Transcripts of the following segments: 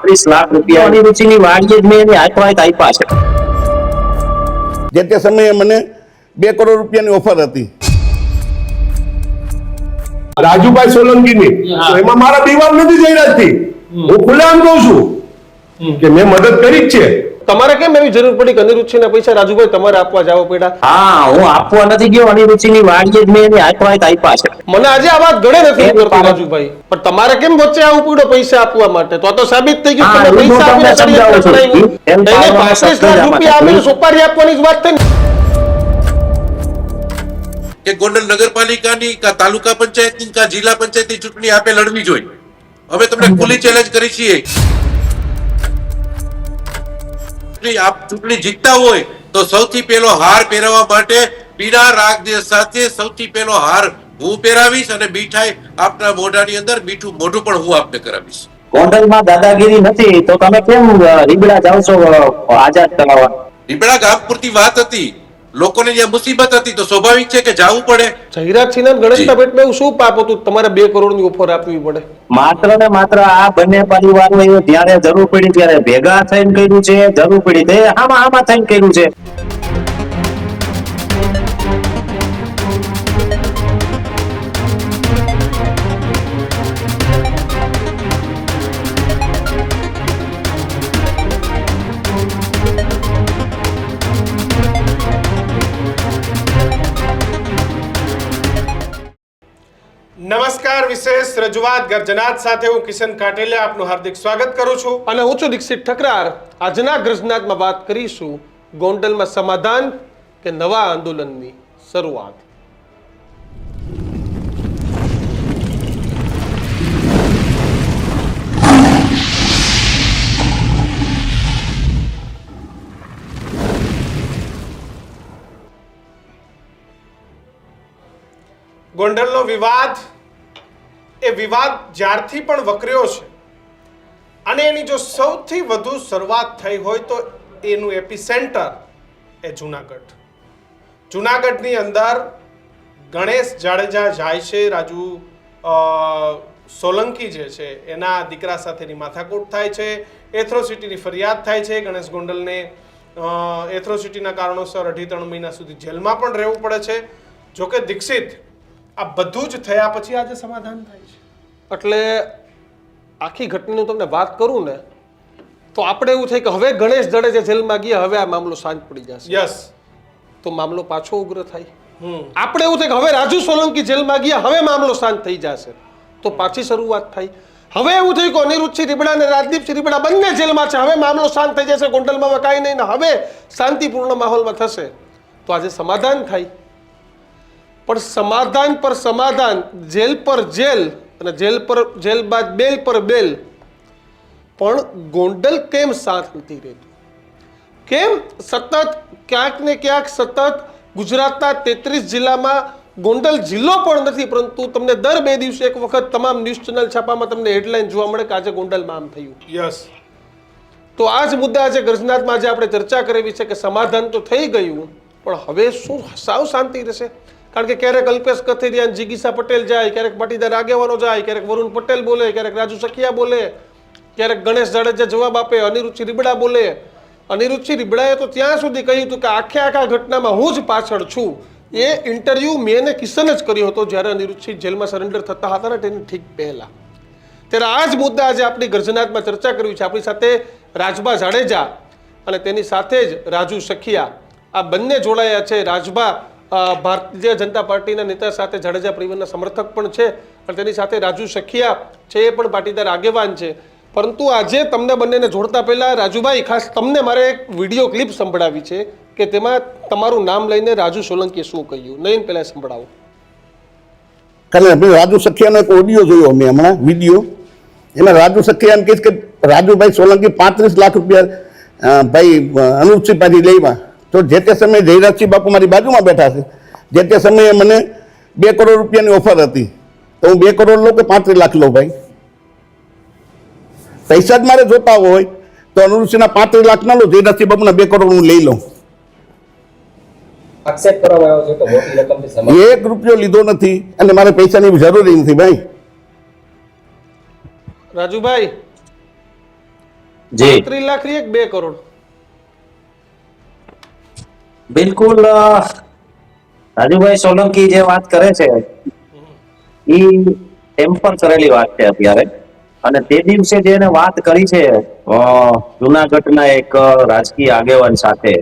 35 લાખ રૂપિયાની રૂચિની વાડીએ જ મેં એની હાથવાય આપ્યા છે। જે તે સમયે મને 2 કરોડ રૂપિયાની ઓફર હતી। રાજુભાઈ સોલંકીની તો એમાં મારા દીવાલ નથી જયરાજથી, હું ખુલ્લેઆમ કહું છું કે મેં મદદ કરી જ છે। તમારે કેમ એવી જરૂર પડી કે અનિરુચિના પૈસા રાજુભાઈ તમારે આપવા જાવ પડ્યા? હા, હું આપવા નથી ગયો, અનિરુચિની વાડીએ જ મેં એની હાથવાય આપ્યા છે। મને આજે આ વાત ગળે નથી ઉતરતી રાજુભાઈ, પણ તમારે કેમ વચ્ચે આવું પડ્યો પૈસા આપવા માટે? તો સાબિત થઈ ગયું તમે પૈસા આપીને ષડયંત્ર કરાવ્યું। એને 35 લાખ રૂપિયા આપીને સોપારી આપવાની જ વાત થઈ ને। કે ગોંડલ નગરપાલિકાની કા તાલુકા પંચાયતની કા જિલ્લા પંચાયતની ચૂંટણી આપે લડવી જોઈએ। હવે તમને ખુલ્લી ચેલેન્જ કરી છીએ, આપ ચૂંટણી જીતતા હોય તો સૌથી પહેલો હાર પહેરવા માટે પીળા રાગ સાથે સૌથી પહેલો હાર હું પહેરાવીશ અને મીઠાઈ આપના મોઢાની અંદર મીઠું મોઢું પણ હું આપને કરાવીશ। ગોંડલમાં દાદાગીરી નથી તો તમે કેમ રીબડા જાવ છો આઝાદ કરાવવા? રીબડા ગામ પૂરતી વાત હતી, લોકોને જ્યાં મુસીબત હતી તો સ્વાભાવિક છે કે જવું પડે। જયરાજસિંહ ગણેશના પેટમાં એવું શું પાપ હતું તમારે 2 કરોડની ઓફર આપવી પડે? માત્ર ને માત્ર આ બંને પરિવારો એ જ્યારે જરૂર પડી ત્યારે ભેગા થઈને કર્યું છે, જરૂર પડી તે આમાં થઈને કર્યું છે। નમસ્કાર, વિશેષ રજૂઆત ગર્જનાત સાથે હું કિશન કાટેલિયા આપનું હાર્દિક સ્વાગત કરું છું અને હું છું દીક્ષિત ઠકરાર। આજના ગર્જનાતમાં વાત કરીશું ગોંડલમાં સમાધાન કે નવા આંદોલનની શરૂઆત। ગોંડલનો વિવાદ એ વિવાદ જ્યારથી પણ વકર્યો છે અને એની જો સૌથી વધુ શરૂઆત થઈ હોય તો એનું એપિસેન્ટર એ જુનાગઢની અંદર ગણેશ જાડેજા જાય છે, રાજુ સોલંકી જે છે એના દીકરા સાથેની માથાકૂટ થાય છે, એથ્રોસિટીની ફરિયાદ થાય છે। ગણેશ ગોંડલને એથ્રોસિટીના કારણોસર 2.5-3 મહિના સુધી જેલમાં પણ રહેવું પડે છે। જોકે દીક્ષિત, આ બધું જ થયા પછી આજે સમાધાન થાય છે। એટલે આખી ઘટનાની તમને વાત કરું ને તો આપણે એવું થાય કે હવે ગણેશ જાડેજા જેલમાં ગયા, હવે આ મામલો શાંત પડી જશે। યસ, તો મામલો પાછો ઉગ્ર થાય। આપણે એવું થાય કે હવે રાજુ સોલંકી જેલમાં ગયા, હવે મામલો શાંત થઈ જશે, તો પાછી શરૂઆત થાય। હવે એવું થયું કે અનિરુદ્ધસિંહ રીબડા અને રાજદીપસિંહ રીબડા બંને જેલમાં છે, હવે મામલો શાંત થઈ જશે, ગોંડલમાં કાંઈ નહીં ને હવે શાંતિપૂર્ણ માહોલમાં થશે, તો આજે સમાધાન થાય। પણ સમાધાન પર સમાધાન, જેલ પર જેલ અને જેલ બાદ બેલ પર બેલ, પણ ગોંડલ કેમ સાથ નથી રહેતું? કેમ સતત ક્યાંક ને ક્યાંક સતત ગુજરાતના 33 જિલ્લામાં ગોંડલ જિલ્લો પણ નથી, પરંતુ તમને દર 2 દિવસે એક વખત તમામ ન્યૂઝ ચેનલ છાપામાં તમને હેડલાઇન જોવા મળે કે આજે ગોંડલમાં આમ થયું। યસ, તો આ જ મુદ્દા આજે ગર્જનાતમાં આજે આપણે ચર્ચા કરવી છે કે સમાધાન તો થઈ ગયું, પણ હવે શું સાવ શાંતિ રહેશે? કારણ કે ક્યારેક અલ્પેશ કથિરિયા, જિગીસા પટેલ જાય, ક્યારેક પાટીદાર આગેવાનો જાય, ક્યારેક વરુણ પટેલ બોલે, ક્યારેક રાજુ સખિયા બોલે, ક્યારેક ગણેશ જાડેજા જવાબ આપે, અનિરુદ્ધસિંહ રીબડા બોલે। અનિરુદ્ધસિંહ રીબડાએ તો ત્યાં સુધી કહ્યું હતું કે આખા ઘટનામાં હું જ પાછળ છું। એ ઇન્ટરવ્યૂ મેં ને કિશન જ કર્યો હતો જ્યારે અનિરુદ્ધસિંહ જેલમાં સરેન્ડર થતા હતા ને તેની ઠીક પહેલા। ત્યારે આ જ મુદ્દા આજે આપણી ગર્જનાતમાં ચર્ચા કરવી છે। આપણી સાથે રાજભા જાડેજા અને તેની સાથે જ રાજુ સખિયા, આ બંને જોડાયા છે। રાજભા ભારતીય જનતા પાર્ટીના નેતા સાથે જાડેજા પરિવારના સમર્થક પણ છે અને તેની સાથે રાજુ સખિયા છે, એ પણ પાટીદાર આગેવાન છે। પરંતુ આજે તમને બંનેને જોડતા પહેલા રાજુભાઈ, ખાસ તમને મારે એક વિડીયો ક્લિપ સંભળાવી છે કે તેમાં તમારું નામ લઈને રાજુ સોલંકીએ શું કહ્યું, નહીં પહેલા સંભળાવો। કારણ કે રાજુ સખિયાનો એક ઓડિયો જોયો મેં હમણાં, વિડીયો, એમાં રાજુ સખિયાને કહીશ કે રાજુભાઈ સોલંકી 35 લાખ રૂપિયા ભાઈ અનુપસિંહ પાછી લેવા, તો જે તે સમયે જયરાજસિંહ બાપુ મારી બાજુમાં બેઠા છે, જે તે સમયે મને 2 કરોડ રૂપિયાની ઓફર હતી, તો હું 2 કરોડ લઉં કે 35 લાખ લઉં? ભાઈ, પૈસા જ મારે જોતા હોય તો અનુપસિંહના 35 લાખ ના લો, જયરાજસિંહ બાપુના 2 કરોડ હું લઈ લઉં। એક્સેપ્ટ કરવામાં આવ્યો છે તો મોટી રકમથી સમાન 1 રૂપિયો લીધો નથી અને મારે પૈસાની જરૂર નથી ભાઈ। રાજુભાઈ, જી 35 લાખ રી 2 કરોડ? બિલકુલ રાજુભાઈ સોલંકી જે વાત કરે છે એ ટેમ્પર કરેલી વાત છે અત્યારે. અને તે દિવસે જે એને વાત કરી છે જુનાગઢના એક રાજકીય આગેવાન સાથે,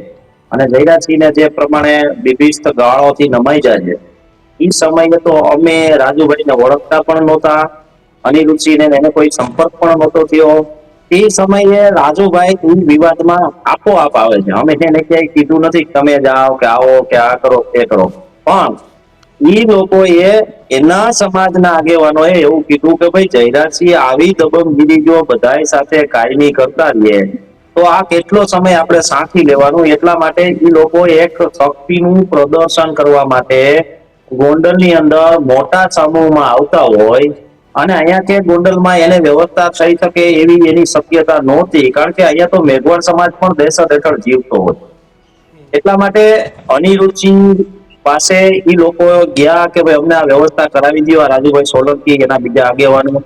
અને જયરાજસિંહને જે પ્રમાણે બિભિસ્ત ગાળોથી નમાઈ જાય છે, એ સમયે તો અમે રાજુભાઈને ઓળખતા પણ નહોતા, અનિરુદ્ધસિંહને એને કોઈ સંપર્ક પણ નહોતો થયો. તે સમયે રાજુભાઈ એ વિવાદમાં આપોઆપ આવે છે. અમે એને ક્યાંય કીધું નથી કે તમે જાઓ કે આવો કે આ કરો તે કરો, પણ ઈ લોકોએ એના સમાજના આગેવાનોએ એવું કીધું કે ભાઈ જયરાજસિંહ આવી દબંગગીરી જો બધાય સાથે કાયમી કરતા રહીએ તો આ કેટલો સમય આપણે સાંખી લેવાનું. એટલા માટે ઈ લોકો એક શક્તિનું પ્રદર્શન કરવા માટે ગોંડલની અંદર મોટા સમૂહમાં આવતા હોય, અને અહીંયા કે ગોંડલમાં એને વ્યવસ્થા થઈ શકે એવી એની શક્યતા નહોતી, કારણ કે અહીંયા તો મેઘવાળ સમાજ પણ દહેશત હેઠળ જીવતો હોય. એટલા માટે અનિરુદ્ધસિંહ પાસે ઈ લોકો ગયા કે ભાઈ અમને આ વ્યવસ્થા કરાવી દો, આ રાજુભાઈ સોલંકી એના બીજા આગેવાનો,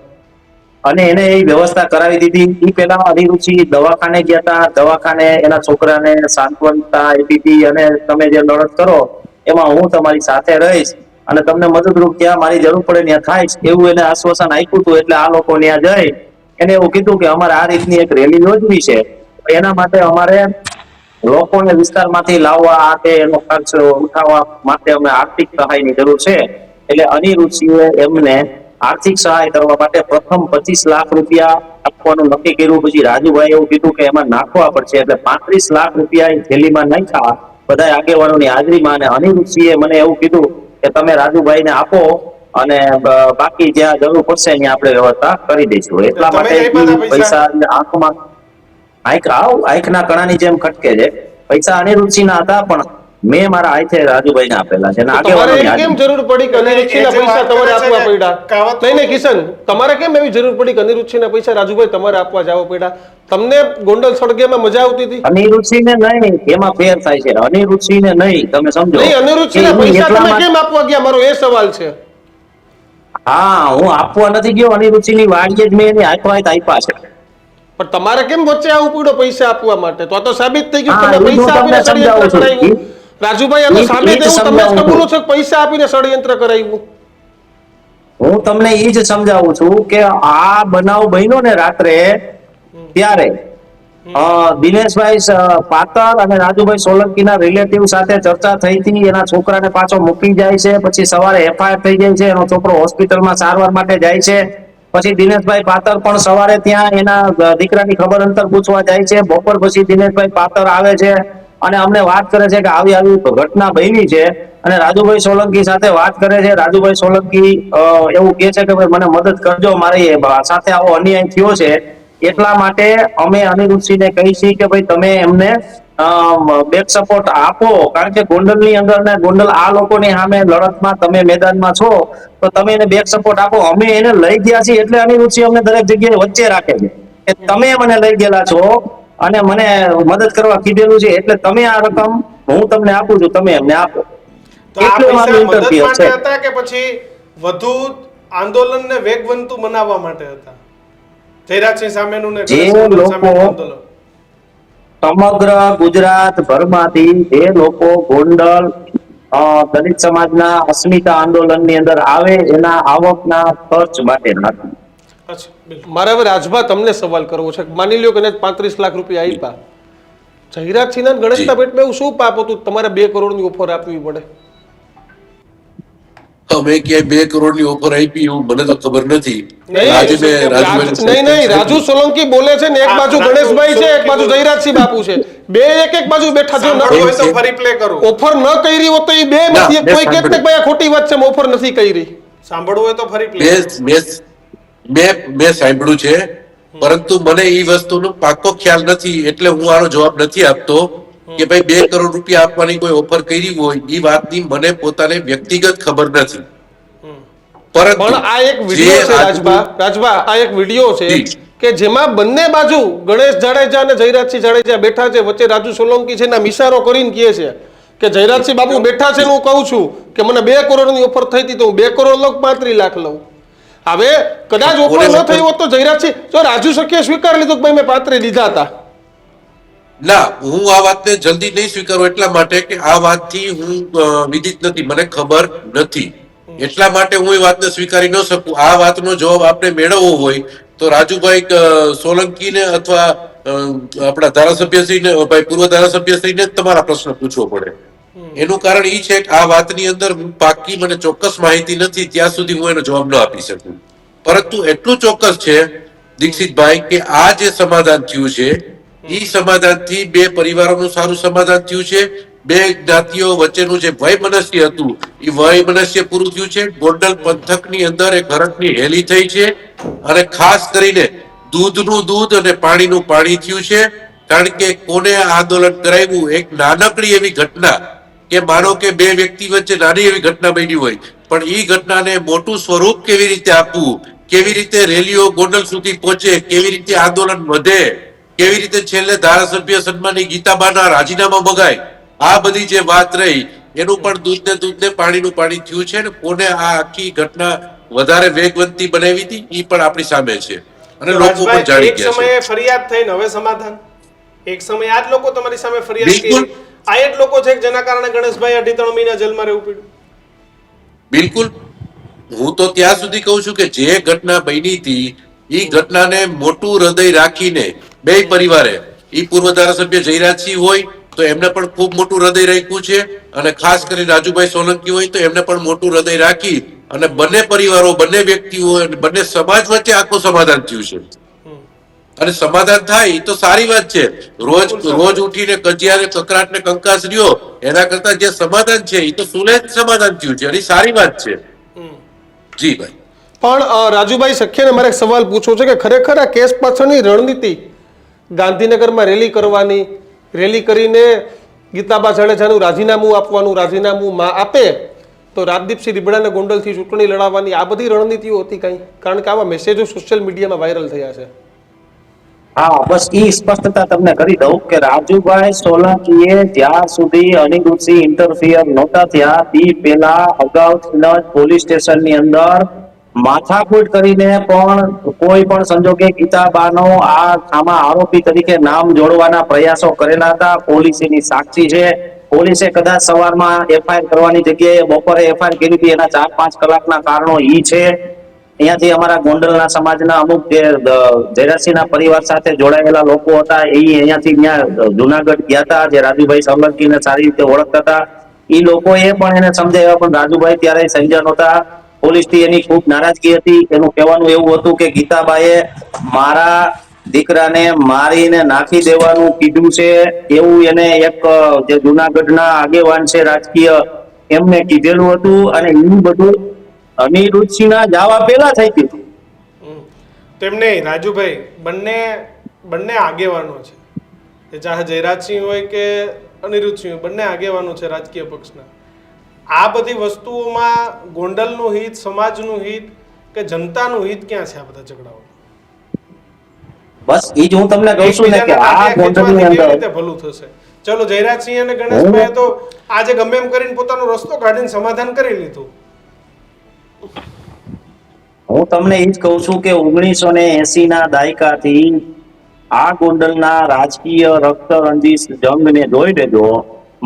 અને એને એ વ્યવસ્થા કરાવી દીધી. એ પેલા અનિરુદ્ધસિંહ દવાખાને ગયા હતા, દવાખાને એના છોકરાને સાંત્વનતા આપી હતી, અને તમે જે લડત કરો એમાં હું તમારી સાથે રહીશ અને તમને મદદરૂપ ત્યાં મારી જરૂર પડે ત્યાં થાય એવું એને આશ્વાસન આપ્યું હતું. એટલે આ લોકો ત્યાં જઈ એને એવું કીધું કે અમારે આ રીતની એક રેલી યોજવી છે, એના માટે અમારે લોકોને વિસ્તારમાંથી લાવવા આ તે એનો ખર્ચ ઉઠાવવા માટે અમે આર્થિક સહાયની જરૂર છે. એટલે અનિરુદ્ધસિંહે એમને આર્થિક સહાય કરવા માટે પ્રથમ 25 લાખ રૂપિયા આપવાનું નક્કી કર્યું. પછી રાજુભાઈ એવું કીધું કે એમાં નાખવા પડશે, એટલે 35 લાખ રૂપિયા એ થેલીમાં નાખ્યા બધા આગેવાનોની હાજરીમાં. અને અનિરુદ્ધસિંહે મને એવું કીધું કે તમે રાજુભાઈને આપો અને બાકી જ્યાં જરૂર પડશે ત્યાં આપણે વ્યવસ્થા કરી દઈશું. એટલા તમે માટે આપ્યા હતા ઈ પૈસા આંખમાં આંખના કણાની જેમ ખટકે છે. પૈસા અનિરુદ્ધસિંહના હતા, પણ મેં મારા હાથે રાજુભાઈને આપેલા છે. અને તો તમારે આગેવાનોની એવી કેમ હાજરી. જરૂર પડી કે અનિરુદ્ધસિંહના એ જે પૈસા વાત તમારે કરે છે આપવા ને, પડ્યા? કહાવત નહીં નહીં કિશન, તમારે કેમ એવી જરૂર પડી કે અનિરુદ્ધસિંહના પૈસા રાજુભાઈ તમારે આપવા જાવ પડ્યા? તમને ગોંડલ સળગેમાં મજા આવતી હતી? અનિરુદ્ધસિંહને નહીં, એમાં ફેર થાય છે. અનિરુદ્ધસિંહને નહીં, તમે સમજો નહીં, કે અનિરુદ્ધસિંહના ઈ પૈસા એટલા તમે માટે- કેમ આપવા ગયા, મારો એ સવાલ છે. હા, હું આપવા નથી ગયો. અનિરુદ્ધસિંહની વાડીએ જ મેં એની હાથો હાથ આપ્યા છે. પણ તમારે કેમ વચ્ચે આવવું પડ્યું પૈસા આપવા માટે? તો આ તો સાબિત થઈ ગયું હા, તમે એ હું પૈસા તમને આપીને સમજાવું ષડયંત્ર છું. કરાવ્યું. રાજુભાઈ, આ તો સાબિત ઈ જ એવું તમે જ સમજાવું કબૂલો છું. છો કે પૈસા આપીને ષડયંત્ર કરાવ્યું. હું તમને એ જ સમજાવું છું કે આ બનાવ બન્યો ને રાત્રે, ત્યારે દિનેશભાઈ પાતર અને રાજુભાઈ સોલંકીના રિલેટિવ સાથે ચર્ચા થઈ હતી. એના છોકરાને પાછો મૂકી જાય છે, પછી સવારે એફઆઈઆર થઈ જાય છે, એનો છોકરો હોસ્પિટલમાં સારવાર માટે જાય છે. પછી દિનેશભાઈ પાતર પણ સવારે ત્યાં એના દીકરાની ખબર અંતર પૂછવા જાય છે. બપોર પછી દિનેશભાઈ પાતર આવે છે અને અમને વાત કરે છે કે આવી આવી ઘટના બની છે, અને રાજુભાઈ સોલંકી સાથે વાત કરે છે. રાજુભાઈ સોલંકી એવું કહે છે કે ભાઈ મને મદદ કરજો, મારી સાથે આવો અન્યાય થયો છે. એટલા માટે અમે અનિરુદ્ધસિંહને કહી છીએ કે ભાઈ તમે એમને બેક સપોર્ટ આપો, કારણ કે ગોંડલની અંદર ને ગોંડલ આ લોકોની સામે લડતમાં તમે મેદાનમાં છો, તો તમે એને બેક સપોર્ટ આપો. અમે એને લઈ ગયા છીએ એટલે અનિરુદ્ધસિંહ અમને દરેક જગ્યાએ વચ્ચે રાખે છે કે તમે મને લઈ ગયેલા છો અને મને મદદ કરવા કીધેલું છે, એટલે તમે આ રકમ હું તમને આપું છું, તમે એમને આપો. તો આ એટલું પૈસા અમારું મદદ interview માટે છે. હતા કે પછી વધુ આંદોલનને વેગવંતું બનાવવા માટે હતા? જયરાજસિંહ સામેનું ને જે ગણેશ ગોંડલ લોકો સામેનું આંદોલન. સમગ્ર ગુજરાત ભરમાંથી જે લોકો ગોંડલ દલિત સમાજના અસ્મિતા આંદોલનની અંદર આવે એના આવકના ખર્ચ માટે નાખ્યું. અચ્છા, બિલકુલ. મારે હવે રાજભા તમને સવાલ કરવો છે. માની લ્યો કે એને 35 લાખ રૂપિયા આપ્યા, જયરાજસિંહના અને ગણેશના પેટમાં એવું શું પાપ હતું તમારે 2 કરોડની ઓફર આપવી પડે? અમે ક્યાંય 2 કરોડની ઓફર આપી એવું મને તો ખબર નથી. નહીં, આજે મેં નહીં, રાજુ સોલંકી બોલે છે ને એક બાજુ ગણેશભાઈ છે, એક બાજુ જયરાજસિંહ બાપુ છે, બે એક બાજુ બેઠા જો સાંભળવું હોય તો ફરી પ્લે કરું. ઓફર ન કરી હોત તો એ બે ના, નથી, મેં કોઈ કે સાંભળ્યું. ભાઈ આ ખોટી વાત છે, ઓફર નથી કરી. સાંભળવું હોય તો ફરી પ્લે. મેં સાંભળ્યું છે, પરંતુ મને એ વસ્તુનો પાક્કો ખ્યાલ નથી, એટલે હું આનો જવાબ નથી આપતો કે ભાઈ 2 કરોડ રૂપિયા આપવાની કોઈ ઓફર કરી હોય. એ વાતની મને પોતાને વ્યક્તિગત ખબર નથી. પરંતુ પણ આ એક વિડિયો છે રાજભા, આ એક વિડિયો છે કે જેમાં બંને બાજુ ગણેશ જાડેજા અને જયરાજસિંહ જાડેજા બેઠા છે, વચ્ચે રાજુ સોલંકી છે ના મિસારો કરીને કહે છે કે જયરાજસિંહ બાપુ બેઠા છે, હું કહું છું કે મને 2 કરોડની ઓફર થઈ હતી તો હું 2 કરોડ લઉં, 35 લાખ લઉં. હવે કદાચ ઓફર ન થઈ હોત તો જયરાજસિંહ જો રાજુ સખીએ સ્વીકારી લીધું કે ભાઈ મેં 35 લીધા હતા. ના, હું આ વાતને જલ્દી નહીં સ્વીકારું એટલા માટે કે આ વાતથી હું વિદિત નથી, મને ખબર નથી, એટલા માટે હું એ વાતને સ્વીકારી ન શકું. આ વાતનો જવાબ આપણે મેળવવો હોય તો રાજુભાઈ સોલંકીને અથવા આપણા ધારાસભ્યશ્રીને, ભાઈ પૂર્વ ધારાસભ્યશ્રીને જ તમારા પ્રશ્ન પૂછવો પડે. એનું કારણ એ છે કે આ વાતની અંદર પાકી મને ચોક્કસ માહિતી નથી, ત્યાં સુધી હું એનો જવાબ ન આપી શકું. પરંતુ એટલું ચોક્કસ છે દીક્ષિતભાઈ કે આ જે સમાધાન થયું છે એ સમાધાનથી બે પરિવારોનું સારું સમાધાન થયું છે. બે જ્ઞાતિઓ વચ્ચેનું જે વયમનસ્ય હતું એ વયમનસ્ય પૂરું થયું છે. ગોંડલ પંથકની અંદર એક હરખની હેલી થઈ છે અને ખાસ કરીને દૂધનું દૂધ અને પાણીનું પાણી થયું છે. કારણ કે કોને આંદોલન કરાવ્યું, એક નાનકડી એવી ઘટના કે માનો કે બે વ્યક્તિ વચ્ચે નાની એવી ઘટના બની હોય, પણ એ ઘટનાને મોટું સ્વરૂપ કેવી રીતે આપવું, કેવી રીતે રેલીઓ ગોંડલ સુધી પહોંચે, કેવી રીતે આંદોલન વધે, કેવી રીતે છેલ્લે ધારાસભ્ય સન્માની ગીતાબાના રાજીનામા મગાય, આ બધી જે વાત રહી એનું પણ દૂધ ને પાણીનું પાણી થયું છે. ને કોને આ આખી ઘટના વધારે વેગવંતી બનાવી હતી એ પણ આપણી સામે છે અને લોકો પણ જાણી એક ગયા છે. સમયે ફરિયાદ થઈને હવે સમાધાન, એક સમયે આ જ લોકો તમારી સામે ફરિયાદ બિલકુલ. કરી, આ એ જ લોકો છે કે જેના કારણે ગણેશભાઈ 2.5 મહિના જેલમાં રહેવું પડ્યું. બિલકુલ, હું તો ત્યાં સુધી કહું છું કે જે ઘટના બની હતી એ ઘટનાને મોટું હૃદય રાખીને બે પરિવારે, એ પૂર્વ ધારાસભ્ય જયરાજસિંહ હોય તો એમને પણ ખૂબ મોટું હૃદય રાખ્યું છે અને ખાસ કરીને રાજુભાઈ સોલંકી હોય તો એમને પણ મોટું હૃદય રાખી અને બંને પરિવારો, બંને વ્યક્તિઓ અને બંને સમાજ વચ્ચે આખું સમાધાન થયું છે. અને સમાધાન થાય એ તો સારી વાત છે. રોજ ઉઠીને કજિયા ને કકરાટ ને કંકાસ રહ્યો એના કરતા જે સમાધાન છે એ તો સુલેહ સમાધાન થયું છે અને સારી વાત છે. જી ભાઈ. પણ રાજુભાઈ સખીને મારે એક સવાલ પૂછવો છે કે ખરેખર આ કેસ પાછળની રણનીતિ ગાંધીનગરમાં રેલી કરવાની, રેલી કરીને ગીતાબા જાડેજાનું રાજીનામું આપવાનું, રાજીનામું આપે તો રાજદીપસિંહ રીબડાને ગોંડલથી ચૂંટણી લડાવવાની, આ બધી રણનીતિઓ હતી કઈ? કારણ કે આવા મેસેજો સોશિયલ મીડિયામાં વાયરલ થયા છે. હા, બસ ઈ સ્પષ્ટતા તમને કરી દઉં કે રાજુભાઈ સોલંકીએ જ્યાં સુધી અનિરુદ્ધસિંહ ઇન્ટરફિયર નહોતા થયા તે પહેલા અગાઉથી જ પોલીસ સ્ટેશનની અંદર માથાકૂટ કરીને પણ કોઈ પણ સંજોગે ગીતાબાનો આમાં આરોપી તરીકે નામ જોડવાના પ્રયાસો કરેલા હતા. પોલીસ એની સાક્ષી છે. પોલીસે કદાચ સવારમાં એફઆઈઆર કરવાની જગ્યાએ બપોરે એફઆઈઆર કરી હતી. એના 4-5 કલાકના કારણો ઈ છે. અહીંયાથી અમારા ગોંડલના સમાજના અમુક જે જયરાજસિંહના પરિવાર સાથે જોડાયેલા લોકો હતા એ અહીંયાથી ત્યાં જુનાગઢ ગયા હતા, જે રાજુભાઈ સોલંકીને સારી રીતે ઓળખતા હતા. એ લોકોએ પણ એને સમજાવ્યા પણ રાજુભાઈ ત્યારે સમજ્યા નહોતા. પોલીસથી એની ખૂબ નારાજગી હતી. એનું કહેવાનું એવું હતું કે ગીતાબાએ મારા દીકરાને મારીને નાખી દેવાનું કીધું છે, એવું એને એક જે જુનાગઢના આગેવાન છે રાજકીય એમને કીધેલું હતું. અને એ બધું અનિરુદ્ધસિંહના જવા પહેલા થઈ ગયું. તેમને રાજુભાઈ બંને આગેવાનો છે, એ ચાહે જયરાજસિંહ હોય કે અનિરુદ્ધસિંહ હોય, બંને આગેવાનો છે રાજકીય પક્ષના. આ બધી વસ્તુઓમાં ગોંડલનું હિત, સમાજનું હિત કે જનતાનું હિત ક્યાં છે આ બધા ઝઘડાઓ? બસ ઈ જ હું તમને કહું છું ને કે આ ગોંડલની અંદર કેવી રીતે ભલું થશે? ચલો, જયરાજસિંહ અને ગણેશભાઈ તો આજે ગમે એમ કરીને પોતાનો રસ્તો કાઢીને સમાધાન કરી લીધું. હું તમને એ જ કહું છું કે 1980 ના દાયકાથી આ ગોંડલના રાજકીય રક્તરંજિત જંગને જોઈ લેજો.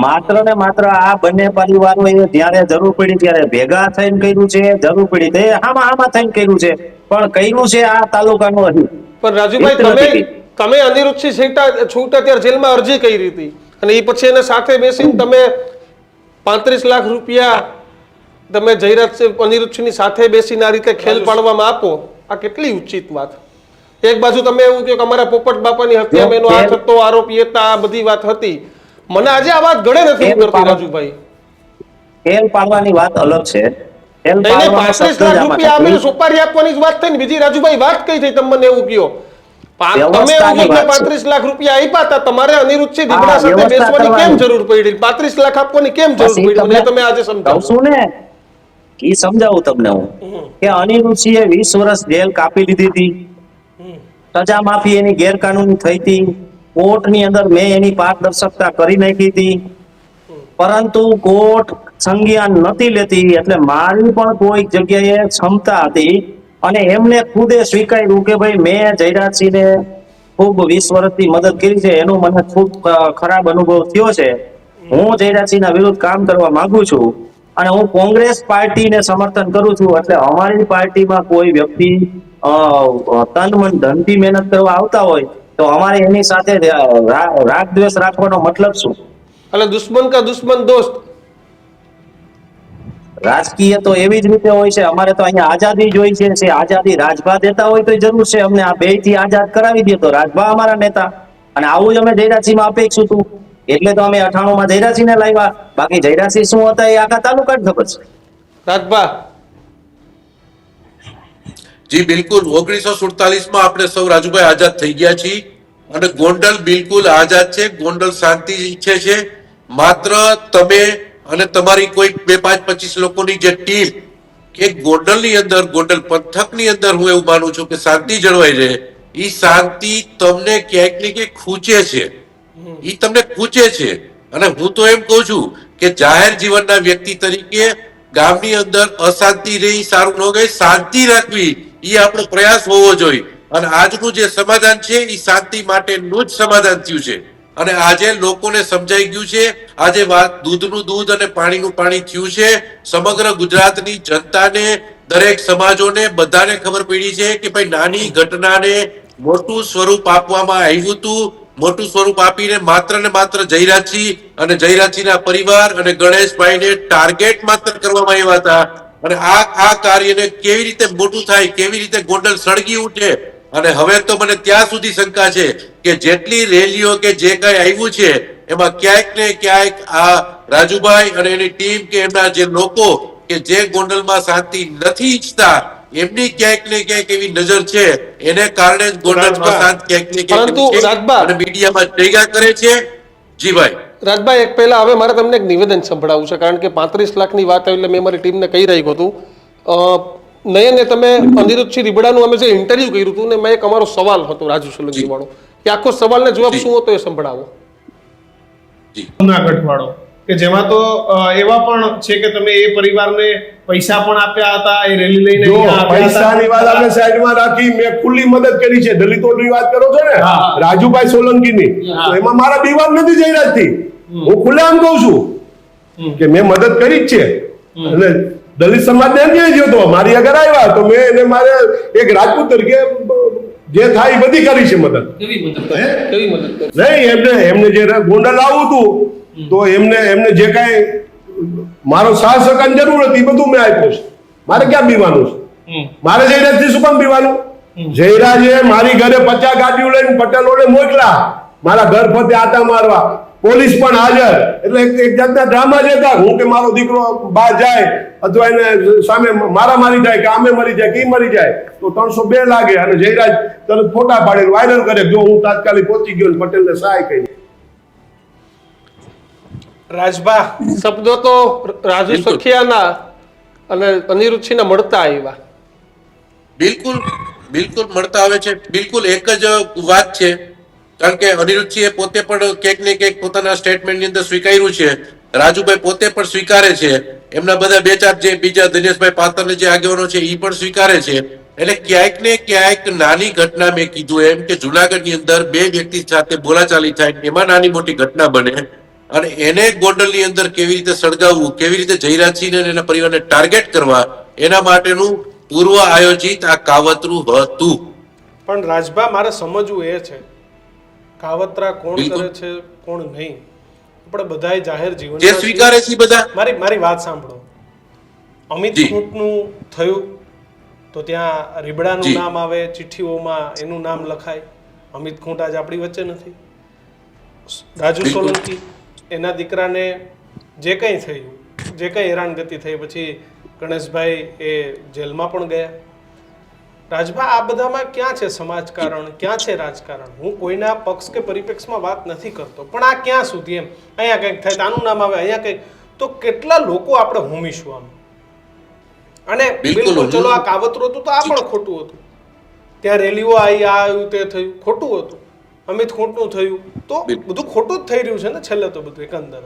માત્ર ને માત્ર આ બંને પરિવારોએ જ્યારે જરૂર પડી ત્યારે ભેગા થઈને કર્યું છે, જરૂર પડી તે આમાં થઈને કર્યું છે, પણ કર્યું છે આ તાલુકાનું હતું. પણ રાજુભાઈ તમે અનિરુદ્ધસિંહ છૂટા ત્યારે જેલમાં અરજી કરી હતી અને એ પછી એને સાથે બેસીને તમે 35 લાખ રૂપિયા તમે અનિરુદ્ધસિંહની સાથે બેસીને આ રીતે ખેલ પાડવામાં આપો, આ કેટલી ઉચિત વાત. એક બાજુ તમે એવું કહો કે અમારા પોપટ બાપાની હત્યામાં એનો હાથ હતો, આરોપી હતા, આ બધી વાત હતી. મને આજે આ વાત ગળે નથી ઉતરતી રાજુભાઈ. ખેલ પાડવાની વાત અલગ છે. 35 લાખ રૂપિયા આપીને સોપારી આપવાની જ વાત થઈ ને બીજી રાજુભાઈ વાત કઈ થઈ? તમે મને એવું કહો, તમે એવું કહો 35 લાખ રૂપિયા આપ્યા હતા, તમારે અનિરુદ્ધસિંહ રીબડા સાથે બેસવાની કેમ જરૂર પડી? 35 લાખ આપવાની કેમ જરૂર પડી? મને તમે આજે સમજાવો ને. ઈ સમજાવું તમને હું કે અનિરુદ્ધસિંહે 20 વર્ષ જેલ કાપી લીધી હતી. સજા માફી એની ગેરકાનૂની થઈ હતી. કોર્ટની અંદર મેં એની પારદર્શકતા કરી નાખી હતી, પરંતુ કોર્ટ સંજ્ઞાન નથી લેતી. એટલે મારી પણ કોઈ જગ્યાએ ક્ષમતા હતી અને એમને ખુદે સ્વીકાર્યું કે ભાઈ મેં જયરાજસિંહને ખૂબ 20 વર્ષથી મદદ કરી છે, એનો મને ખૂબ ખરાબ અનુભવ થયો છે. હું જયરાજસિંહના વિરુદ્ધ કામ કરવા માંગુ છું અને હું કોંગ્રેસ પાર્ટીને સમર્થન કરું છું. એટલે અમારી પાર્ટીમાં કોઈ વ્યક્તિ તન મન ધનથી મહેનત કરવા આવતા હોય તો અમારે એની સાથે રાગ દ્વેષ રાખવાનો મતલબ શું? એટલે દુશ્મન કા દુશ્મન દોસ્ત. રાજકીય તો એવી જ રીતે હોય છે. અમારે તો અહીંયા આઝાદી જોઈ છે. આઝાદી રાજભા દેતા હોય તો જરૂર છે અમને આ 2 થી આઝાદ કરાવી દે તો રાજભા અમારા નેતા. અને આવું જ અમે જયરાજસિંહમાં અપેક્ષું હતું, એટલે તો અમે 98 માં જયરાજસિંહને લાવ્યા. બાકી જયરાજસિંહ શું હતા એ આખા તાલુકા જ ખબર છે. રાજભા, જી બિલકુલ, 1947 આપણે સૌ રાજુભાઈ આઝાદ થઈ ગયા છીએ અને ગોંડલ બિલકુલ આઝાદ છે. ગોંડલ શાંતિ ઈચ્છે છે. માત્ર તમે અને તમારી કોઈ 2, 5, 25 લોકોની જે ટીમ કે ગોંડલની અંદર, ગોંડલ પંથકની અંદર હું એવું માનું છું કે શાંતિ જળવાઈ રહે, એ શાંતિ તમને ક્યાંક ને ક્યાંક ખૂંચે છે. એ તમને ખૂંચે છે. અને હું તો એમ કહું છું કે જાહેર જીવનના વ્યક્તિ તરીકે ગામની અંદર અશાંતિ રહી સારું ન ગઈ, શાંતિ રાખવી એ આપણો પ્રયાસ હોવો જોઈએ. અને આજનું જે સમાધાન છે એ શાંતિ માટેનું જ સમાધાન થયું છે. અને આજે લોકોને સમજાઈ ગયું છે. આજે વાત દૂધનું દૂધ અને પાણીનું પાણી થયું છે. સમગ્ર ગુજરાતની જનતાને, દરેક સમાજોને, બધાને ખબર પડી છે કે ભાઈ નાની ઘટનાને મોટું સ્વરૂપ આપવામાં આવ્યું હતું. મોટું સ્વરૂપ આપીને માત્ર ને માત્ર જયરાજસિંહ અને જયરાજસિંહના પરિવાર અને ગણેશભાઈને ટાર્ગેટ માત્ર કરવામાં આવ્યા હતા. અને આ કાર્યને કેવી રીતે મોટું થાય, કેવી રીતે ગોંડલ સળગી ઉઠે. અને હવે તો મને ત્યાં સુધી શંકા છે કે જેટલી રેલીઓ કે જે કઈ આવ્યું છે એમાં ક્યાંક ને ક્યાંક આ રાજુભાઈ અને એની ટીમ કે એમના જે લોકો કે જે ગોંડલમાં શાંતિ નથી ઈચ્છતા એમની ક્યાંક ને ક્યાંક એવી નજર છે, એને કારણે જ ગોંડલમાં શાંત ક્યાંક ને ક્યાંક પરંતુ છે રાજભા, અને મીડિયામાં ટેગા કરે છે. જી ભાઈ રાજભાઈ, એક પહેલા હવે મારે તમને એક નિવેદન સંભળાવવું છે, કારણ કે 35 લાખની વાત આવી એટલે મેં મારી ટીમને કહી રહ્યું હતું. નયને તમે અનિરુદ્ધસિંહ રીબડાનું અમે જે ઇન્ટરવ્યુ કર્યું હતું ને મેં એક અમારો સવાલ હતો રાજુ સોલંકી વાળો, કે આખો સવાલનો જવાબ શું હતો એ સંભળાવો. જૂનાગઢ વાળો કે જેમાં તો એવા પણ છે કે તમે એ પરિવારને પૈસા પણ આપ્યા હતા, એ રેલી લઈને જો અહીંયા આવ્યા હતા. પૈસાની વાત આપણે સાઈડમાં રાખી, મેં ખુલ્લી મદદ કરી છે. દલિતોની વાત કરો છો ને, રાજુભાઈ સોલંકીની, તો એમાં મારા દીવાલ નથી જયરાજથી. હું ખુલ્લેઆમ કહું છું કે મેં મદદ કરી જ છે. અને દલિત સમાજને એમ કહી ગયો તો મારી આગળ આવ્યા તો મેં એને મારે એક રાજપૂત તરીકે જે થાય એ બધી કરી છે મદદ. નહીં, એમને જે ગોંડલ આવું હતું તો એમને જે કાંઈ મારો સાથ સહકારની જરૂર હતી બધું મેં આપ્યું છે. મારે ક્યાં બીવાનું છે? મારે જયરાજથી શું કામ બીવાનું? જયરાજે મારી ઘરે 50 ગાડીઓ લઈને પટેલોને મોકલા મારા ઘર ફતે આટા મારવા, પોલીસ પણ હાજર. એટલે એક જાતના ડ્રામા જ હતા. હું કે મારો દીકરો બહાર જાય અથવા એને સામે મારામારી થાય કે આમે મરી જાય કે ઈ મરી જાય તો 302 લાગે અને જયરાજ તરત ફોટા પાડીને વાયરલ કરે જો હું તાત્કાલિક પહોંચી ગયો પટેલને સહાય કરી. રાજભા, શબ્દો તો રાજુ સખિયાના અને અનિરુદ્ધસિંહના મળતા આવ્યા. બિલકુલ બિલકુલ મળતા આવે છે. બિલકુલ એક જ વાત છે, કારણ કે અનિરુદ્ધસિંહે પોતે પણ ક્યાંક ને ક્યાંક પોતાના સ્ટેટમેન્ટની અંદર સ્વીકાર્યું છે. રાજુભાઈ પોતે પણ સ્વીકારે છે. એમના બધા 2-4 જે બીજા દિનેશભાઈ પાતરને જે આગેવાનો છે એ પણ સ્વીકારે છે. એટલે ક્યાંક ને ક્યાંક નાની ઘટના, મેં કીધું એમ કે જુનાગઢની અંદર 2 વ્યક્તિ સાથે બોલાચાલી થાય, એમાં નાની મોટી ઘટના બને અને એને ગોંડલની અંદર કેવી રીતે સળગાવવું, કેવી રીતે જયરાજસિંહ અને એના પરિવારને ટાર્ગેટ કરવા, એના માટેનું પૂર્વ આયોજિત આ કાવતરું હતું. પણ રાજભા, મારે સમજવું એ છે કાવતરા કોણ કરે છે કોણ નહીં. આપણે બધાય જાહેર જીવન જે સ્વીકારે છે બધા. મારી વાત સાંભળો. અમિત ખૂંટનું થયું તો ત્યાં રીબડાનું નામ આવે, ચિઠ્ઠીઓમાં એનું નામ લખાય. અમિત ખૂંટ આજે આપણી વચ્ચે નથી. રાજુ સોલંકી, એના દીકરાને જે કંઈ થયું, જે કંઈ હેરાનગતિ થઈ, પછી ગણેશભાઈ એ જેલમાં પણ ગયા. રાજભા, આ બધામાં ક્યાં છે સમાજકારણ, ક્યાં છે રાજકારણ? હું કોઈના પક્ષ કે પરિપ્રેક્ષમાં વાત નથી કરતો, પણ આ ક્યાં સુધી એમ અહીંયા કંઈક થાય તો આનું નામ આવે, અહીંયા કંઈક તો કેટલા લોકો આપણે હોમીશું આમ. અને બિલકુલ ચલો આ કાવતરું હતું તો આ પણ ખોટું હતું. ત્યાં રેલીઓ આવી, આ આવ્યું, તે થયું, ખોટું હતું. અમિત ખૂંટનું થયું તો બધું ખોટું જ થઈ રહ્યું છે ને છેલ્લે તો બધું એકંદર.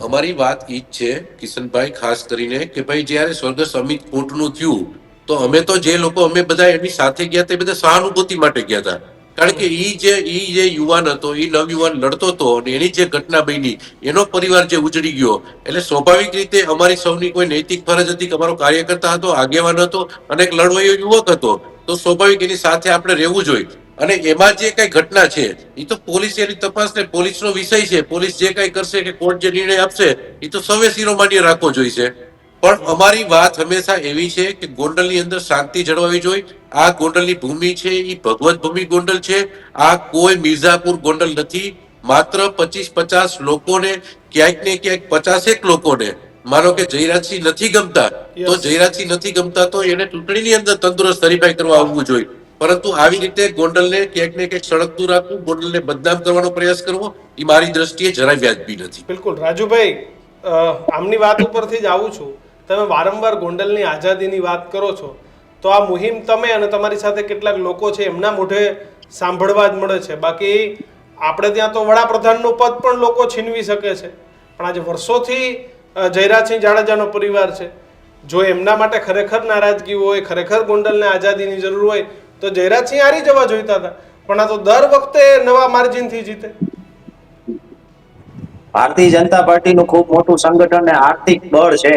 અમારી વાત ઈ જ છે કિશનભાઈ, ખાસ કરીને કે ભાઈ જ્યારે સ્વર્ગસ્થ અમિત ખૂંટનું થયું તો અમે તો જે લોકો અમે બધા એની સાથે ગયા હતા એ બધા સહાનુભૂતિ માટે ગયા હતા. કારણ કે ઈ જે યુવાન હતો, ઈ નવયુવાન લડતો હતો અને એની જે ઘટના બની, એનો પરિવાર જે ઉજળી ગયો, એટલે સ્વાભાવિક રીતે અમારી સૌની કોઈ નૈતિક ફરજ હતી કે અમારો કાર્યકર્તા હતો, આગેવાન હતો અને એક લડવૈયો યુવક હતો, તો સ્વાભાવિક એની સાથે આપણે રહેવું જોઈએ. અને એમાં જે કઈ ઘટના છે એ તો પોલીસ એની તપાસ ને પોલીસનો વિષય છે. પોલીસ જે કઈ કરશે કે કોર્ટ જે નિર્ણય આપશે એ તો સૌએ શિરોમાન્ય રાખવો જોઈશે. પણ અમારી વાત હંમેશા એવી છે કે ગોંડલની અંદર શાંતિ જળવાવી જોઈએ. આ ગોંડલની ભૂમિ છે એ ભગવત ભૂમિ ગોંડલ છે. આ કોઈ મિર્ઝાપુર ગોંડલ નથી. માત્ર 25-50 લોકોને, ક્યાંક ને ક્યાંક 50 લોકોને માનો કે જયરાજસિંહ નથી ગમતા, તો જયરાજસિંહ નથી ગમતા તો એને ચૂંટણીની અંદર તંદુરસ્ત હરીફાઈ કરવા આવવું જોઈએ. પરંતુ આવી રીતે ગોંડલને ક્યાંક ને ક્યાંક સળગતું રાખવું, ગોંડલને બદનામ કરવાનો પ્રયાસ કરવો, એ મારી દ્રષ્ટિએ જરાય વ્યાજબી નથી. બિલકુલ રાજુભાઈ, આમની વાત ઉપરથી જ આવું છું. તમે વારંવાર ગોંડલની આઝાદીની વાત કરો છો, તો આ મુહિમ તમે અને તમારી સાથે કેટલાક લોકો છે એમના મોઢે સાંભળવા જ મળે છે. બાકી આપણે ત્યાં તો વડાપ્રધાનનું પદ પણ લોકો છીનવી શકે છે, પણ આજે વર્ષોથી જયરાજસિંહ જાડેજાનો પરિવાર છે. જો એમના માટે ખરેખર નારાજગી હોય, ખરેખર ગોંડલને આઝાદીની જરૂર હોય, તો જયરાજસિંહ હારી જવા જોઈતા હતા. પણ આ તો દર વખતે નવા માર્જિનથી જીતે. ભારતીય જનતા પાર્ટીનું ખૂબ મોટું સંગઠન ને આર્થિક બળ છે.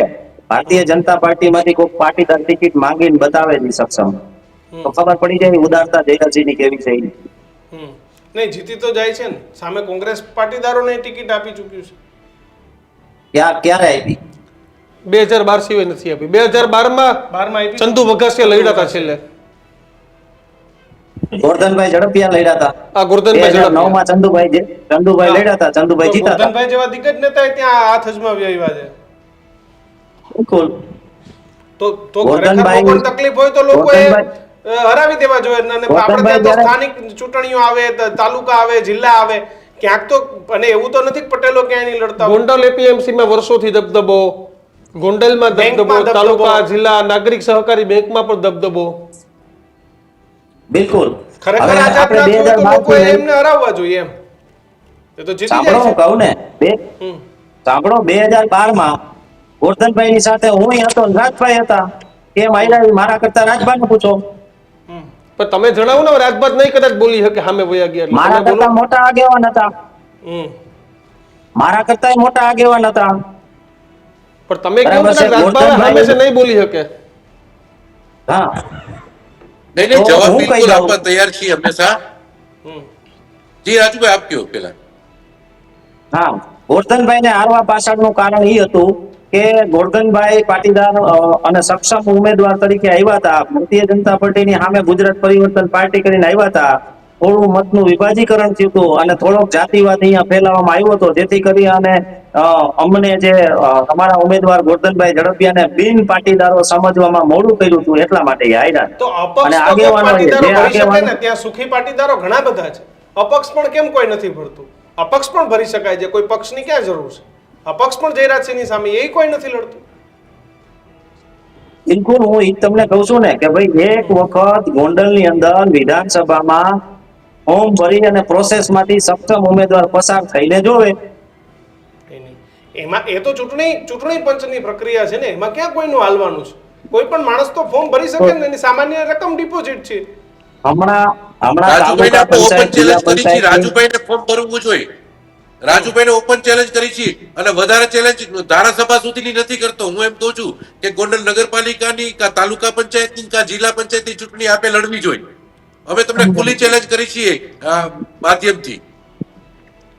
ભારતીય જનતા પાર્ટીમાંથી કોઈ પાટીદાર ટિકિટ માંગીને બતાવે છે સક્ષમ, તો ખબર પડી જાય ઉદારતા જયરાજસિંહની કેવી છે. નહીં, જીતી તો જાય છે ને. સામે કોંગ્રેસ પાટીદારોને ટિકિટ આપી ચૂક્યું છે. ક્યારે આપી? 2012 સિવાય નથી આપી. 2012માં આપી. ચંદુ વઘાસિયા લડ્યા હતા છેલ્લે. ગોરધનભાઈ ઝડપિયા લડ્યા હતા. આ ગોરધનભાઈ 2009 માં ચંદુભાઈ લડ્યા હતા. ચંદુભાઈ જીતા હતા. ગોરધનભાઈ જેવા દિગ્ગજ નેતા ત્યાં હાથ અજમાવી આવ્યા છે. બિલકુલ. તો ખરેખર લોકોને તકલીફ હોય તો લોકોએ હરાવી દેવા જોઈએ. અને આપણે ત્યાં તો સ્થાનિક ચૂંટણીઓ આવે, તાલુકા આવે, જિલ્લા આવે, ક્યાંક તો. અને એવું તો નથી કે પટેલો ક્યાંય નહીં લડતા. ગોંડલ એપીએમસી માં વર્ષોથી દબદબો, ગોંડલમાં દબદબો, તાલુકા, જિલ્લા, નાગરિક સહકારી બેંકમાં પણ દબદબો. બિલકુલ. ખરેખર આઝાદ ના હોય તો લોકોએ એમને હરાવવા જોઈએ એમ. એ તો જીતી જાય છે. કહું ને, સાંભળો, 2012 માં ગોરધનભાઈ ની સાથે હું હતો, રાજભાઈ હતા. કેમ આયલા મારા કરતા રાજભાઈ ને પૂછો. પણ તમે જણાવો ને, રાજભાઈ નહીં કદાચ બોલી શકે સામે વયા ગયા. મારા કરતા મોટા આગેવાન હતા. મારા કરતા મોટા આગેવાન હતા. પણ તમે કેમ રાજભાઈ સામે છે નહીં બોલી શકે? હા, નહીં, જવાબ બિલકુલ આપવા તૈયાર છીએ હંમેશા. જી રાજુભાઈ, આપ કયો પેલા. હા, ગોરધનભાઈ ને હારવા પાછળનું કારણ એ હતું કે ગોરધનભાઈ પાટીદાર અને સક્ષમ ઉમેદવાર તરીકે આવ્યા હતા. ભારતીય જનતા પાર્ટીની સામે ગુજરાત પરિવર્તન પાર્ટી કરીને આવ્યા હતા. થોડું મતનું વિભાજીકરણ થયું હતું અને થોડોક જાતિવાદ અહીંયા ફેલાવવામાં આવ્યો હતો, જેથી કરી અને અમને જે અમારા ઉમેદવાર ગોરધનભાઈ ઝડપિયાને બિન પાટીદારો સમજવામાં મોડું કર્યું હતું, એટલા માટે હાર્યા. તો અપક્ષ પાટીદારો ભરી શકે ને? ત્યાં સુખી પાટીદારો ઘણા બધા છે. અપક્ષ પણ કેમ કોઈ નથી ભરતું? અપક્ષ પણ ભરી શકાય છે. કોઈ પક્ષની ક્યાં જરૂર છે? અપક્ષ પણ જયરાજસિંહની સામે એ કોઈ નથી લડતું. બિલકુલ. હું એ તમને કહું છું ને કે ભાઈ, એક વખત ગોંડલની અંદર વિધાનસભામાં ફોર્મ ભરી અને પ્રોસેસમાંથી સક્ષમ ઉમેદવાર પસાર થઈને જોવે. એમાં એ તો ચૂંટણી પંચની પ્રક્રિયા છે ને, એમાં ક્યાં કોઈનું હાલવાનું છે? કોઈ પણ માણસ તો ફોર્મ ભરી શકે ને, એની સામાન્ય રકમ ડિપોઝિટ છે. રાજુભાઈને ઓપન ચેલેન્જ કરી છે. રાજુભાઈને ફોર્મ ભરવું જોઈએ. રાજુભાઈને ઓપન ચેલેન્જ કરી છે અને વધારે ચેલેન્જ ધારાસભા સુધીની નથી કરતો. હું એમ કહું છું કે ગોંડલ નગરપાલિકાની, કા તાલુકા પંચાયતની, કા જિલ્લા પંચાયતની ચૂંટણી આપે લડવી જોઈએ. અમે તમને ખુલ્લી ચેલેન્જ કરી છીએ માધ્યમથી.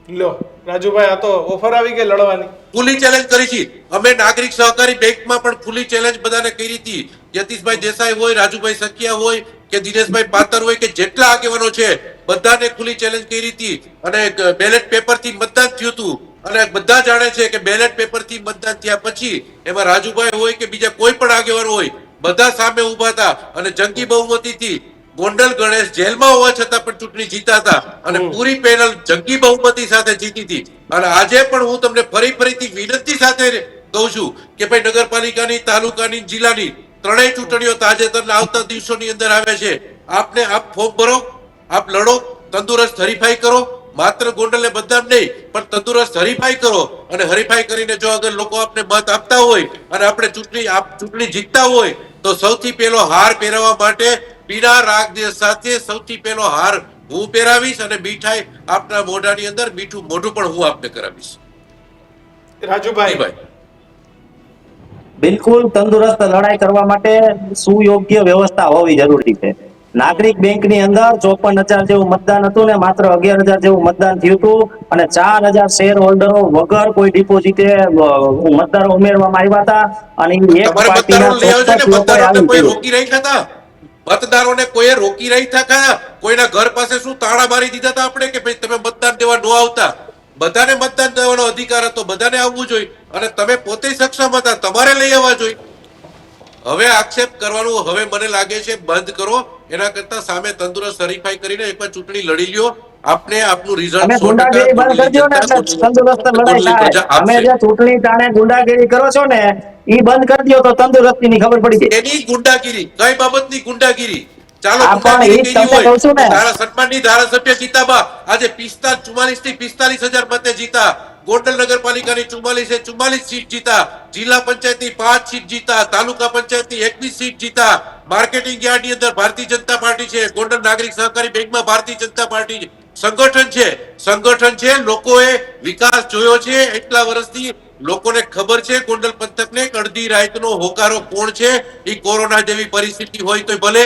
લો રાજુભાઈ, આ તો ઓફર આવી ગઈ લડવાની. ખુલ્લી ચેલેન્જ કરી છે અમે. નાગરિક સહકારી બેંકમાં પણ ખુલ્લી ચેલેન્જ બધાને કરી હતી. યતીશભાઈ દેસાઈ હોય, રાજુભાઈ સખિયા હોય કે દિનેશભાઈ પાતર હોય કે જેટલા આગેવાનો છે બધાને ખુલ્લી ચેલેન્જ કરી હતી. અને બેલેટ પેપર થી મતદાન થયું હતું. અને બધા જાણે છે કે બેલેટ પેપર થી મતદાન થયા પછી એમાં રાજુભાઈ હોય કે બીજા કોઈ પણ આગેવાનો હોય, બધા સામે ઉભા હતા અને જંગી બહુમતીથી ગોંડલ ગણેશ જેલમાં હોવા છતાં પણ ચૂંટણી જીતા હતા. અને પૂરી પેનલ જંગી બહુમતી સાથે જીતી હતી. અને આજે પણ હું તમને ફરીથી વિનંતી સાથે કહું છું કે ભાઈ, નગરપાલિકાની, તાલુકાની, જિલ્લાની ત્રણેય ચૂંટણીઓ તાજેતરના આવતા દિવસોની અંદર આવે છે. આપ ફોર્મ ભરો, આપ લડો, તંદુરસ્ત હરીફાઈ કરો. માત્ર ગોંડલને બદનામ નહીં, પણ તંદુરસ્ત હરીફાઈ કરો. અને હરીફાઈ કરીને જો અગર લોકો આપને મત આપતા હોય અને આપણે ચૂંટણી જીતતા હોય, તો સૌથી પહેલો હાર પહેરવા માટે પીળા રાગદેશ સાથે સૌથી પહેલો હાર હું પહેરાવીશ અને મીઠાઈ આપના મોઢાની અંદર મીઠું મોઢું પણ હું આપને કરાવીશ. રાજુભાઈ ભાઈ બિલકુલ તંદુરસ્ત લડાઈ કરવા માટે સુયોગ્ય વ્યવસ્થા હોવી જરૂરી છે. નાગરિક બેંકની અંદર 54,000 જેવું મતદાન હતું ને માત્ર 11,000 જેવું મતદાન થયું હતું અને 4,000 શેર હોલ્ડરો વગર કોઈ ડિપોઝિટે મતદારો ઉમેરવામાં આવ્યા હતા અને એક તમારે પાર્ટીના મતદારો લઈ આવજો ને. 24 લોકોએ મતદારોને આવી કોઈ ગયું. રોકી રાખ્યા હતા? મતદારોને કોઈ રોકી રાખ્યા હતા? કોઈના ઘર પાસે શું તાળા મારી દીધા હતા આપણે કે ભાઈ તમે મતદાન દેવા ન આવતા? બધાને મતદાન દેવાનો અધિકાર હતો, બધાને આવવું જોઈએ અને તમે પોતે સક્ષમ હતા, તમારે લઈ આવવા જોઈએ. હવે આક્ષેપ કરવાનું હવે મને લાગે છે બંધ કરો. એના કરતા સામે તંદુરસ્ત હરીફાઈ કરીને એકવાર ચૂંટણી લડી લ્યો. આપને આપનું રિઝલ્ટ તમે ગુંડાગીરી બંધ કરી દો ને એટલે તંદુરસ્ત લડાઈ થાય. તમે જે ચૂંટણી ટાણે ગુંડાગીરી કરો છો ને ઈ બંધ કરી દો તો તંદુરસ્તીની ખબર પડી જાય. એની ગુંડાગીરી કઈ બાબતની ગુંડાગીરી? ચાલો આ પણ ગુંડાગીરી ઈ જ કરી તમને કહું છું ને. હોય તારા સન્માનની ધારાસભ્ય જીતાબા આજે 44 થી 45,000 મતે જીતા. ગોંડલ નગરપાલિકાની 44 સીટ જીતા. જિલ્લા પંચાયતની 5 સીટ જીતા. તાલુકા પંચાયતની 21 સીટ જીતા. માર્કેટિંગ યાર્ડની અંદર ભારતીય જનતા પાર્ટી છે. ગોંડલ નાગરિક સહકારી બેંકમાં ભારતીય જનતા પાર્ટી છે. સંગઠન છે. લોકોએ વિકાસ જોયો છે એટલા વર્ષથી. લોકોને ખબર છે ગોંડલ પંથકને અડધી રાતનો હોકારો કોણ છે. એ કોરોના જેવી પરિસ્થિતિ હોય તો ભલે,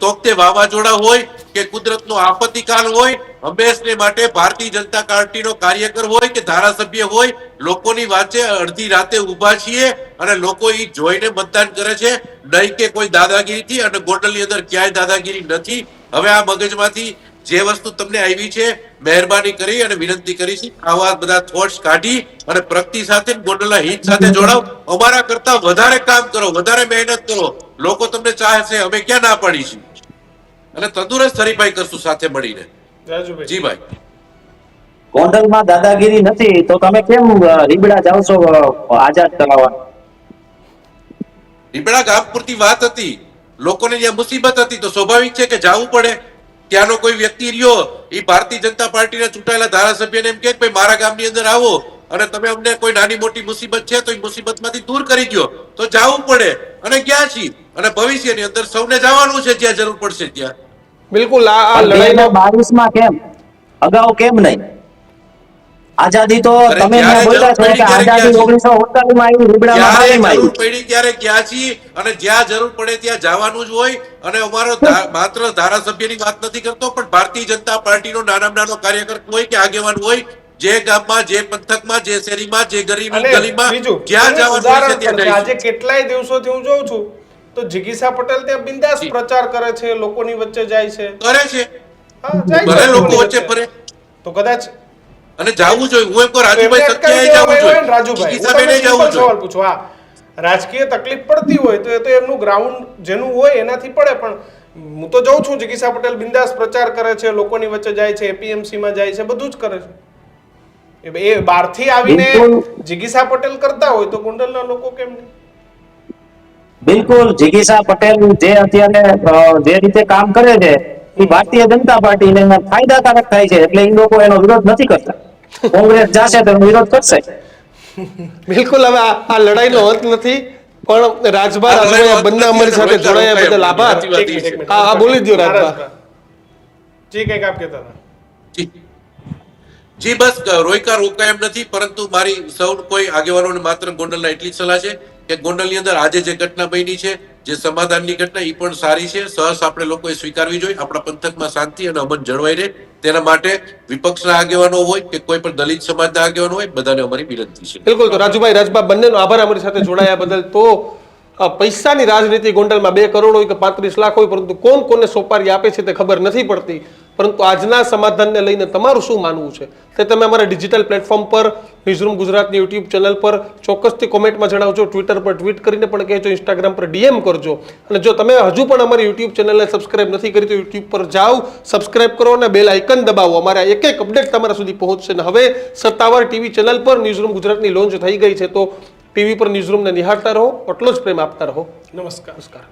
તોકતે વાવાઝોડા હોય કે કુદરતનો આપત્તિકાલ હોય, હંમેશને માટે ભારતીય જનતા પાર્ટીનો કાર્યકર હોય કે ધારાસભ્ય હોય, લોકોની વાંચે અડધી રાતે ઉભા છીએ અને લોકો એ જોઈને મતદાન કરે છે, નહીં કે કોઈ દાદાગીરીથી. અને ગોંડલની અંદર ક્યાંય દાદાગીરી નથી. હવે આ મગજમાંથી જે વસ્તુ તમને આવી છે મહેરબાની કરી અને વિનંતી કરી છે આવા બધા થોટ્સ કાઢી અને પ્રગતિ સાથે ગોંડલના હિત સાથે જોડાઓ. અમારા કરતા વધારે કામ કરો, વધારે મહેનત કરો. લોકો તમને ચાહશે, અમે ક્યાં ના પાડી છે. અને તંદુરસ્ત હરીફાઈ કરશું સાથે મળીને. રાજુભાઈ જી ભાઈ. ગોંડલમાં દાદાગીરી નથી તો તમે કેમ રીબડા જાઓ છો આઝાદ કરાવવા? રીબડા ગામ પૂરતી વાત હતી. લોકોને જ્યાં મુસીબત હતી તો સ્વાભાવિક છે કે જવું પડે. ત્યાંનો કોઈ વ્યક્તિ રહ્યો એ ભારતીય જનતા પાર્ટીના ચૂંટાયેલા ધારાસભ્યને એમ કે ભાઈ મારા ગામની અંદર આવો અને તમે અમને કોઈ નાની મોટી મુસીબત છે તો એ મુસીબતમાંથી દૂર કરી દો, તો જવું પડે. અને ક્યાં છીએ અને ભવિષ્યની અંદર સૌને જવાનું છે જ્યાં જરૂર પડશે ત્યાં. બિલકુલ આ લડાઈનો 2022 કેમ, અગાઉ કેમ નહીં? આઝાદી તો અરે તમે જ્યારે બોલ્યા છો જરૂર કે પડી આઝાદી ત્યારે 1948 માં આવી, રીબડામાં જ્યારે 22 માં જરૂર આવી. પડી ત્યારે ગયા છીએ અને જ્યાં જરૂર પડે ત્યાં જવાનું જ હોય. અને અમારો માત્ર ધારાસભ્યની વાત નથી કરતો, પણ ભારતીય જનતા પાર્ટીનો નાનામાં નાનો કાર્યકર હોય કે આગેવાન હોય, જે ગામમાં, જે પંથકમાં, જે શેરીમાં, જે ગરીબી અને ગલીમાં બીજું જ્યાં જવાનું હોય ઉદાહરણ છે ત્યાં પણ છે. આજે જઈશું. કેટલાય દિવસોથી હું જોઉં છું તો જિગીસા પટેલ ત્યાં બિંદાસ જી. પ્રચાર કરે છે, લોકોની વચ્ચે જાય છે. કરે છે હા, જાય ભલે છે લોકો લોકોની વચ્ચે ફરે તો કદાચ અને જાવું જોઈએ. હું એમ કહું એમને રાજુભાઈ અટકાવી સત્યાએ દેવામાં જાવું આવ્યા ને જોઈએ, રાજુભાઈ. હું જિગીસાબેને તમને જાવું simple જોઈએ. સવાલ પૂછું. હા, રાજકીય તકલીફ પડતી હોય તો એ તો એમનું ગ્રાઉન્ડ જેનું હોય એનાથી પડે, પણ હું તો જોઉં છું જિગીસા પટેલ બિંદાસ પ્રચાર કરે છે, લોકોની વચ્ચે જાય છે, એપીએમસી માં જાય છે, બધું જ કરે છે. એ બહારથી આવીને બિલકુલ. જિગીસા પટેલ કરતા હોય તો ગોંડલના લોકો કેમ નહીં? બિલકુલ જિગીસા પટેલ જે અત્યારે જે રીતે કામ કરે છે એ ભારતીય જનતા પાર્ટીને ફાયદાકારક થાય છે, એટલે એ લોકો એનો વિરોધ નથી કરતા. કોંગ્રેસ જાશે તો એનો વિરોધ કરશે. બિલકુલ. હવે આ લડાઈનો અંત નથી, પણ રાજભા રાજભાઈ આ બંને અમારી સાથે જોડાયા બદલ આભાર. એક મિનિટ. હા, બોલી દો રાજભા. જી કંઈક આપ કહેતા હતા. જી જી બસ રોયકા રોકાય એમ નથી, પરંતુ મારી સૌ કોઈ આગેવાનોને માત્ર ગોંડલના એટલી જ સલાહ છે કે ગોંડલની અંદર આજે જે ઘટના બની છે, જે સમાધાનની ઘટના, એ પણ સારી છે. સહસ આપણે લોકોએ સ્વીકારવી જોઈએ. આપણા પંથકમાં શાંતિ અને અમન જળવાઈ રહે તેના માટે વિપક્ષના આગેવાનો હોય કે કોઈ પણ દલિત સમાજના આગેવાનો હોય, બધાને અમારી વિનંતી છે. બિલકુલ. તો રાજુભાઈ રાજભા બંનેનો આભાર અમારી સાથે જોડાયા બદલ. તો પૈસાની રાજનીતિ ગોંડલમાં 2 કરોડ હોય કે 35 લાખ હોય, પરંતુ કોણ કોને સોપારી આપે છે તે ખબર નથી પડતી. પરંતુ આજના સમાધાનને લઈને તમારું શું માનવું છે તે તમે અમારા ડિજિટલ પ્લેટફોર્મ પર, ન્યૂઝરૂમ ગુજરાતની યુટ્યુબ ચેનલ પર ચોક્કસથી કોમેન્ટમાં જણાવજો. ટ્વિટર પર ટ્વીટ કરીને પણ કહેજો, ઇન્સ્ટાગ્રામ પર DM કરજો. અને જો તમે હજુ પણ અમારી યુટ્યુબ ચેનલને સબસ્ક્રાઇબ નથી કરી તો યુટ્યુબ પર જાઓ, સબસ્ક્રાઇબ કરો અને બેલ આઇકન દબાવો. અમારા એક એક અપડેટ તમારા સુધી પહોંચશે. અને હવે સત્તાવાર ટીવી ચેનલ પર ન્યૂઝરૂમ ગુજરાતની લોન્ચ થઈ ગઈ છે, તો ટીવી પર ન્યૂઝરૂમને નિહાળતા રહો, એટલો જ પ્રેમ આપતા રહો. નમસ્કાર.